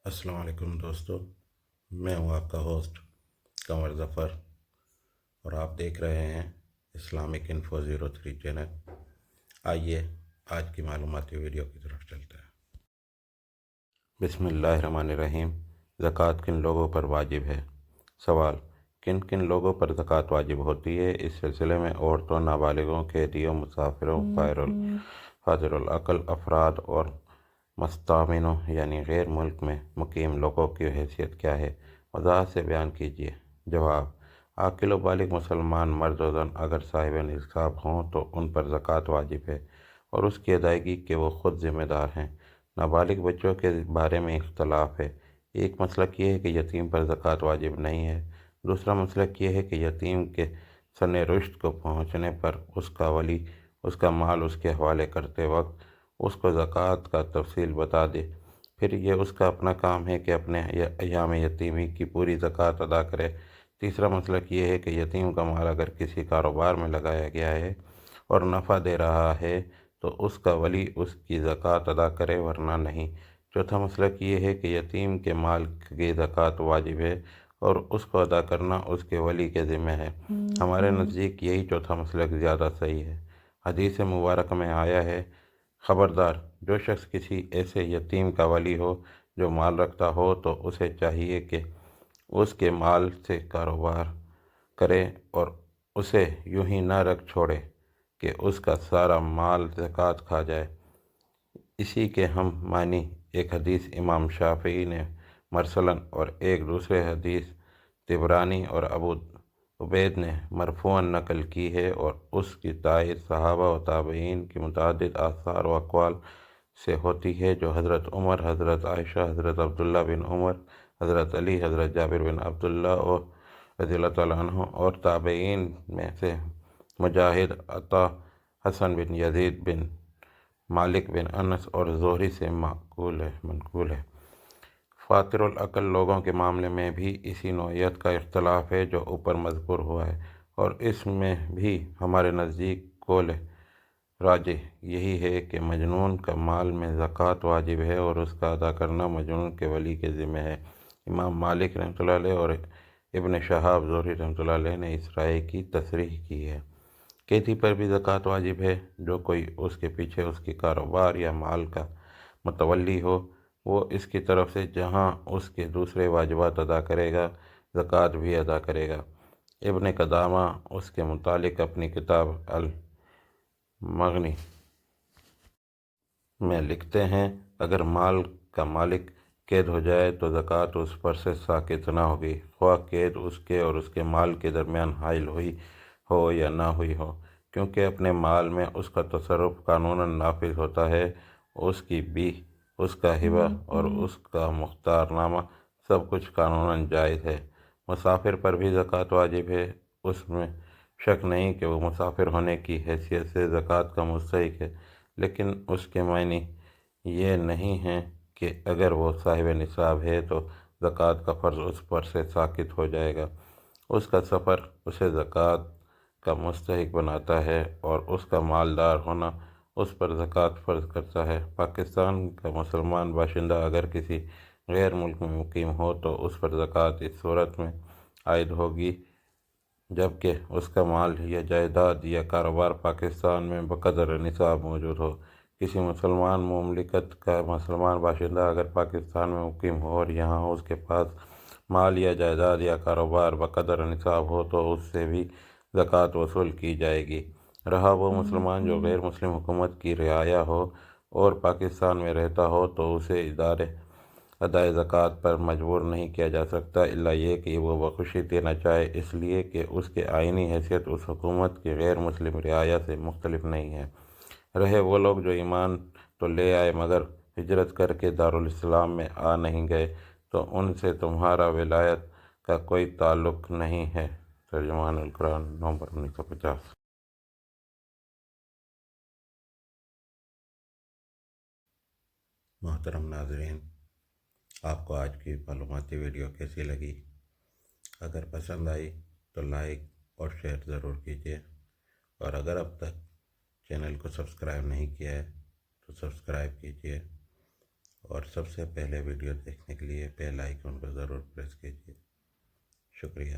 السلام علیکم دوستو، میں ہوں آپ کا ہوسٹ قمر ظفر، اور آپ دیکھ رہے ہیں اسلامک انفو 03 چینل۔ آئیے آج کی معلوماتی ویڈیو کی طرف چلتے ہیں۔ بسم اللہ الرحمن الرحیم۔ زکوٰۃ کن لوگوں پر واجب ہے؟ سوال: کن کن لوگوں پر زکوٰۃ واجب ہوتی ہے؟ اس سلسلے میں عورتوں، نابالغوں، قیدیوں، مسافروں، فاضل العقل افراد اور مستامنوں یعنی غیر ملک میں مقیم لوگوں کی حیثیت کیا ہے؟ وضاحت سے بیان کیجیے۔ جواب: عاقل و بالغ مسلمان مرد و زن اگر صاحب نصاب ہوں تو ان پر زکوٰۃ واجب ہے اور اس کی ادائیگی کے وہ خود ذمہ دار ہیں۔ نابالغ بچوں کے بارے میں اختلاف ہے۔ ایک مسلک یہ ہے کہ یتیم پر زکوٰۃ واجب نہیں ہے، دوسرا مسلک یہ ہے کہ یتیم کے سن رشد کو پہنچنے پر اس کا ولی اس کا مال اس کے حوالے کرتے وقت اس کو زکوٰۃ کا تفصیل بتا دے، پھر یہ اس کا اپنا کام ہے کہ اپنے ایام یتیمی کی پوری زکوٰۃ ادا کرے۔ تیسرا مسلک یہ ہے کہ یتیم کا مال اگر کسی کاروبار میں لگایا گیا ہے اور نفع دے رہا ہے تو اس کا ولی اس کی زکوٰۃ ادا کرے ورنہ نہیں۔ چوتھا مسلک یہ ہے کہ یتیم کے مال کی زکوٰۃ واجب ہے اور اس کو ادا کرنا اس کے ولی کے ذمہ ہے۔ ہمارے نزدیک یہی چوتھا مسلک زیادہ صحیح ہے۔ حدیث مبارکہ میں آیا ہے: خبردار، جو شخص کسی ایسے یتیم کا ولی ہو جو مال رکھتا ہو تو اسے چاہیے کہ اس کے مال سے کاروبار کرے اور اسے یوں ہی نہ رکھ چھوڑے کہ اس کا سارا مال زکوٰۃ کھا جائے۔ اسی کے ہم معنی ایک حدیث امام شافعی نے مرسلاً اور ایک دوسرے حدیث طبرانی اور ابو عبید نے مرفوعاً نقل کی ہے، اور اس کی تائید صحابہ و تابعین کی متعدد آثار و اقوال سے ہوتی ہے، جو حضرت عمر، حضرت عائشہ، حضرت عبداللہ بن عمر، حضرت علی، حضرت جابر بن عبداللہ رضی اللہ تعالیٰ عنہ اور تابعین میں سے مجاہد، عطا، حسن بن یزید بن مالک بن انس اور زہری سے منقول ہے۔ فاطر العقل لوگوں کے معاملے میں بھی اسی نوعیت کا اختلاف ہے جو اوپر مذکور ہوا ہے، اور اس میں بھی ہمارے نزدیک قول راجح یہی ہے کہ مجنون کا مال میں زکوٰۃ واجب ہے اور اس کا ادا کرنا مجنون کے ولی کے ذمہ ہے۔ امام مالک رحمۃ اللہ علیہ اور ابن شہاب زہری رحمۃ اللہ علیہ نے اس رائے کی تصریح کی ہے۔ قیدی پر بھی زکوٰۃ واجب ہے۔ جو کوئی اس کے پیچھے اس کی کاروبار یا مال کا متولی ہو، وہ اس کی طرف سے جہاں اس کے دوسرے واجبات ادا کرے گا، زکوٰۃ بھی ادا کرے گا۔ ابن قدامہ اس کے متعلق اپنی کتاب المغنی میں لکھتے ہیں: اگر مال کا مالک قید ہو جائے تو زکوٰۃ اس پر سے ساقط نہ ہوگی، خواہ قید اس کے اور اس کے مال کے درمیان حائل ہوئی ہو یا نہ ہوئی ہو، کیونکہ اپنے مال میں اس کا تصرف قانوناً نافذ ہوتا ہے۔ اس کی بیع، اس کا ہبہ اور اس کا مختار نامہ سب کچھ قانوناً جائز ہے۔ مسافر پر بھی زکوٰۃ واجب ہے۔ اس میں شک نہیں کہ وہ مسافر ہونے کی حیثیت سے زکوٰۃ کا مستحق ہے، لیکن اس کے معنی یہ نہیں ہیں کہ اگر وہ صاحب نصاب ہے تو زکوٰۃ کا فرض اس پر سے ساقط ہو جائے گا۔ اس کا سفر اسے زکوٰۃ کا مستحق بناتا ہے اور اس کا مالدار ہونا اس پر زکوٰۃ فرض کرتا ہے۔ پاکستان کا مسلمان باشندہ اگر کسی غیر ملک میں مقیم ہو تو اس پر زکوٰۃ اس صورت میں عائد ہوگی جبکہ اس کا مال یا جائیداد یا کاروبار پاکستان میں بقدر نصاب موجود ہو۔ کسی مسلمان مملکت کا مسلمان باشندہ اگر پاکستان میں مقیم ہو اور یہاں اس کے پاس مال یا جائیداد یا کاروبار بقدر نصاب ہو تو اس سے بھی زکوٰۃ وصول کی جائے گی۔ رہا وہ مسلمان جو غیر مسلم حکومت کی رعایا ہو اور پاکستان میں رہتا ہو تو اسے ادائے زکوٰۃ پر مجبور نہیں کیا جا سکتا، الا یہ کہ وہ بخوشی دینا چاہے، اس لیے کہ اس کی آئینی حیثیت اس حکومت کی غیر مسلم رعایا سے مختلف نہیں ہے۔ رہے وہ لوگ جو ایمان تو لے آئے مگر ہجرت کر کے دارالاسلام میں آ نہیں گئے تو ان سے تمہارا ولایت کا کوئی تعلق نہیں ہے۔ ترجمان القرآن، نومبر 1950۔ محترم ناظرین، آپ کو آج کی معلوماتی ویڈیو کیسی لگی؟ اگر پسند آئی تو لائک اور شیئر ضرور کیجیے، اور اگر اب تک چینل کو سبسکرائب نہیں کیا ہے تو سبسکرائب کیجیے اور سب سے پہلے ویڈیو دیکھنے کے لیے بیل آئیکن کو ضرور پریس کیجیے. شکریہ.